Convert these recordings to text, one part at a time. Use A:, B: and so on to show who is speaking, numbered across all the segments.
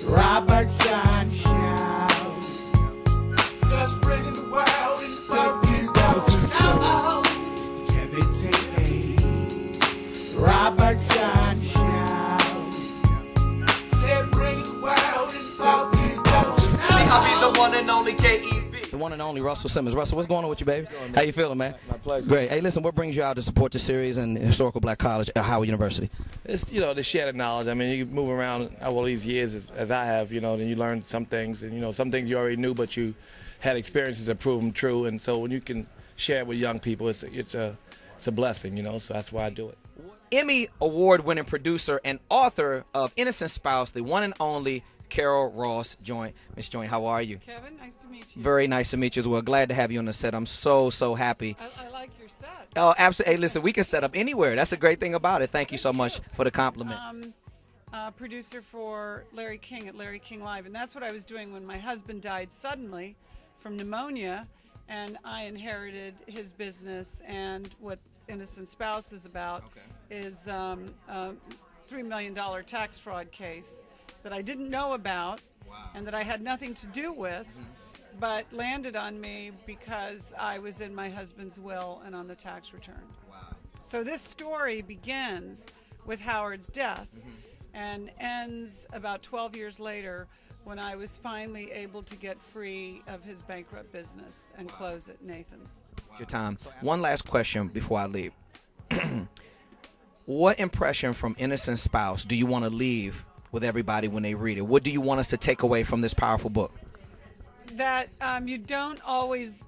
A: Robertson shout. Just bringing the world in focus. It's the Kevin Tate. Robertson shout. Said bringing the world in focus.
B: See, I'll be the one and only KEV.
C: The one and only Russell Simmons. Russell, what's going on with you, baby? How you feeling, man?
D: My pleasure.
C: Great. Hey, listen, what brings you out to support the series and Historical Black College at Howard University?
D: It's, the shared knowledge. I mean, you move around all these years as I have, then you learn some things. And, some things you already knew, but you had experiences that prove them true. And so when you can share it with young people, it's a blessing, so that's why I do it.
C: Emmy award-winning producer and author of Innocent Spouse, the one and only Carol Ross Joint. Miss Joint, how are you?
E: Kevin, nice to meet you.
C: Very nice to meet you as well. Glad to have you on the set. I'm so happy.
E: I like your set.
C: Oh, absolutely. Hey, listen, we can set up anywhere. That's a great thing about it. Thank you so much for the compliment.
E: Producer for Larry King at Larry King Live, and that's what I was doing when my husband died suddenly from pneumonia, and I inherited his business. And what Innocent Spouse is about is a $3 million tax fraud case that I didn't know about and that I had nothing to do with, but landed on me because I was in my husband's will and on the tax return. So this story begins with Howard's death and ends about 12 years later when I was finally able to get free of his bankrupt business and close it, Nathan's.
C: Your time. One last question before I leave. What impression from Innocent Spouse do you want to leave with everybody when they read it? What do you want us to take away from this powerful book?
E: That you don't always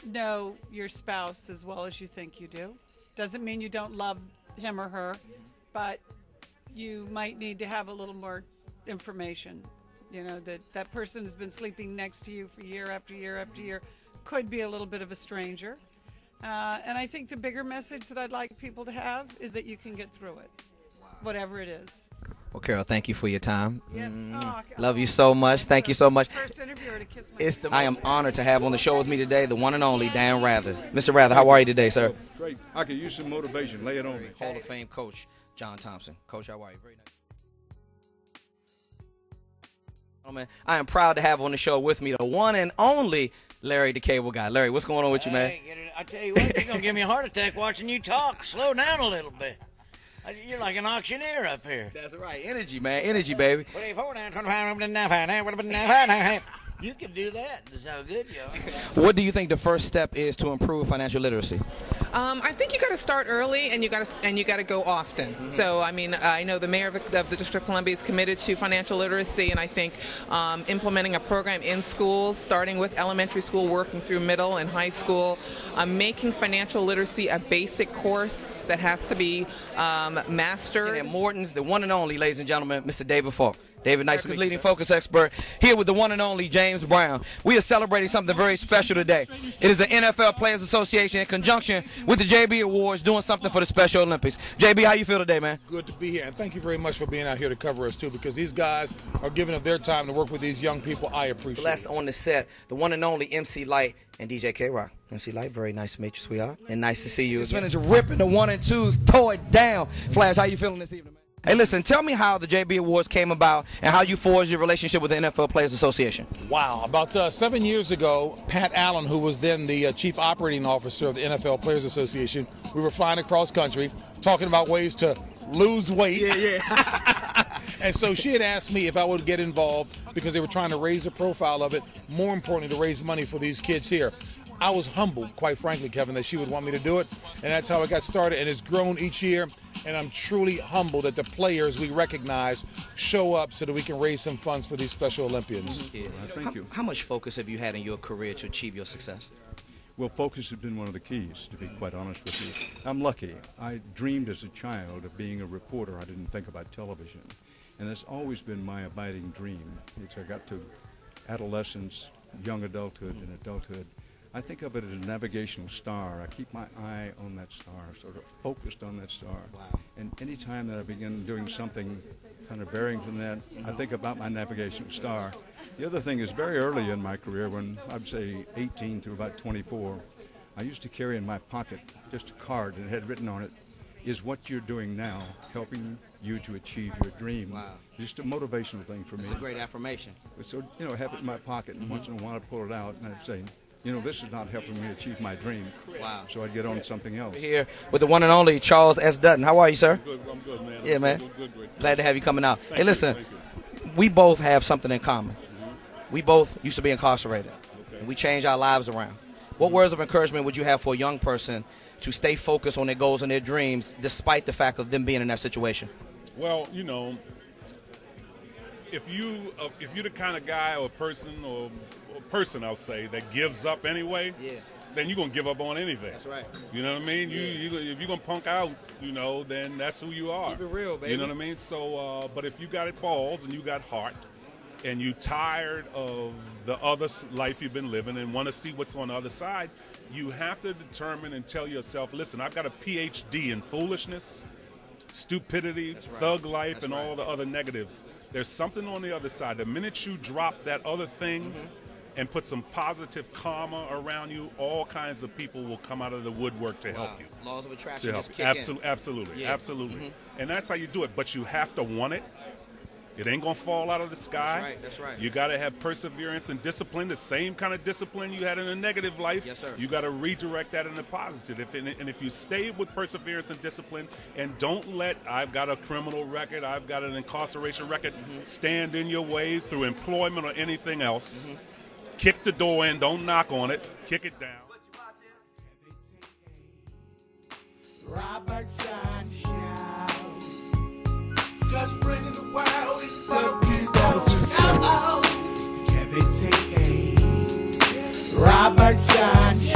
E: know your spouse as well as you think you do. Doesn't mean you don't love him or her, but you might need to have a little more information. That person has been sleeping next to you for year after year after year, could be a little bit of a stranger. And I think the bigger message that I'd like people to have is that you can get through it, whatever it is.
C: Well, Carol, thank you for your time.
E: Yes.
C: Love you so much. Thank you so much.
E: First interviewer to kiss my
C: I am honored to have on the show with me today the one and only Dan Rather. Mr. Rather, how are you today, sir?
F: Great. I could use some motivation. Lay it on me.
C: Hall of Fame coach John Thompson. Coach, how are you? Very nice. Oh, man, I am proud to have on the show with me the one and only Larry, the Cable Guy. Larry, what's going on with you, man?
G: I tell you what, you're going to give me a heart attack watching you talk. Slow down a little bit. You're like an auctioneer up here.
C: That's right. Energy, man. Energy, baby.
G: You can do that. That's how good you are.
C: What do you think the first step is to improve financial literacy?
H: I think you got to start early, and you got to go often. So, I mean, I know the mayor of the District of Columbia is committed to financial literacy, and I think implementing a program in schools, starting with elementary school, working through middle and high school, making financial literacy a basic course that has to be mastered.
C: And at Morton's, the one and only, ladies and gentlemen, Mr. David Falk. David Knight, leading focus expert, here with the one and only James Brown. We are celebrating something very special today. It is the NFL Players Association in conjunction with the JB Awards doing something for the Special Olympics. JB, how you feel today, man?
I: Good to be here, and thank you very much for being out here to cover us, too, because these guys are giving up their time to work with these young people. I appreciate it.
C: Blessed on the set, the one and only MC Light and DJ K-Rock. MC Light, very nice to meet you, sweetheart, and nice to see you. Just finished ripping the 1 and 2s, tore it down. Flash, how you feeling this evening, man? Hey, listen, tell me how the JB Awards came about and how you forged your relationship with the NFL Players Association.
I: Wow. About 7 years ago, Pat Allen, who was then the chief operating officer of the NFL Players Association, we were flying across country talking about ways to lose weight. And so she had asked me if I would get involved because they were trying to raise the profile of it, more importantly, to raise money for these kids here. I was humbled, quite frankly, Kevin, that she would want me to do it, and that's how it got started, and it's grown each year, and I'm truly humbled that the players we recognize show up so that we can raise some funds for these Special Olympians.
F: Thank you.
C: How much focus have you had in your career to achieve your success?
F: Well, focus has been one of the keys, to be quite honest with you. I'm lucky. I dreamed as a child of being a reporter. I didn't think about television, and it's always been my abiding dream. I got to adolescence, young adulthood, and adulthood. I think of it as a navigational star. I keep my eye on that star, sort of focused on that star.
C: Wow.
F: And any time that I begin doing something kind of varying from that, I think about my navigational star. The other thing is very early in my career, when I'd say 18 through about 24, I used to carry in my pocket just a card that had written on it, is what you're doing now helping you to achieve your dream?
C: Wow.
F: Just a motivational thing for me.
C: It's a great affirmation.
F: So, you know, I have it in my pocket, and once in a while I pull it out, and I'd say, you know, this is not helping me achieve my dream.
C: Wow.
F: So I'd get on something else.
C: Here with the one and only Charles S. Dutton. How are you, sir?
J: I'm good, man.
C: Yeah, man.
J: Good.
C: Glad to have you coming out.
J: Thank
C: Hey, listen, we both have something in common. We both used to be incarcerated. And we changed our lives around. What words of encouragement would you have for a young person to stay focused on their goals and their dreams despite the fact of them being in that situation?
J: Well, you know, if you're the kind of guy or person I'll say, that gives up anyway, then you're going to give up on anything.
C: That's right.
J: You know what I mean? If you're going to punk out, you know, then that's who you are.
C: Keep it real, baby.
J: You know what I mean? So, but if you got balls and you got heart, and you tired of the other life you've been living and want to see what's on the other side, you have to determine and tell yourself, listen, I've got a PhD in foolishness, stupidity, thug life, and all the other negatives. There's something on the other side. The minute you drop that other thing and put some positive karma around you, all kinds of people will come out of the woodwork to help you.
C: Laws of attraction just kick in.
J: Absolutely. And that's how you do it. But you have to want it. It ain't going to fall out of the sky.
C: That's right.
J: You got to have perseverance and discipline, the same kind of discipline you had in a negative life.
C: Yes, sir.
J: You got to redirect that in the positive. And if you stay with perseverance and discipline and don't let, I've got a criminal record, I've got an incarceration record, stand in your way through employment or anything else. Kick the door in, don't knock on it, kick it down.
A: Robertson shout. Just bringing the wild and funky stuff out. It's the Kevin T. Robertson shout.